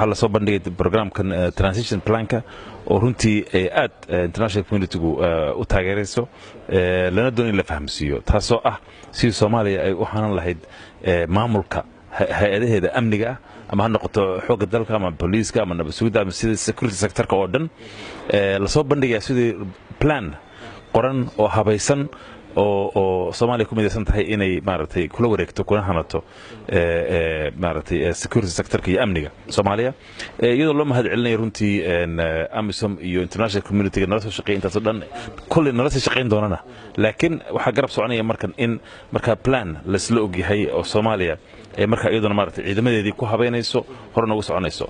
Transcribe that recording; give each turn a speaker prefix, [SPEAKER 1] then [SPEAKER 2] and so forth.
[SPEAKER 1] waxaa la soo bandhigay programkan transition planka oo runtii aad international communitygu u taageerayso lana doon in la fahamsiiyo taasoo ah sidii Soomaaliya ay u xanan lahayd maamulka hay'adaheeda amniga ama ha noqoto xoogga dalka ama booliiska ama nabadsuugida ama sida security sector-ka oo dhan la soo bandhigay sidii plan qoran oo habaysan oo Soomaaliya ku midaysan tahay inay maaragtay kula wareegto kuna hanato maaragtay security sector-ka iyo amniga Soomaaliya iyadoo loo mahad celinay runtii AMISOM iyo international community-ga nala soo shaqeeyay intaas oo dhan kulli nala soo shaqeyn doonana laakiin waxa garab soconaya marka plan la isla og yahay oo Soomaaliya marka iyaduna maaragtay ciidamadeedii ku habeynayso horna ugu soconayso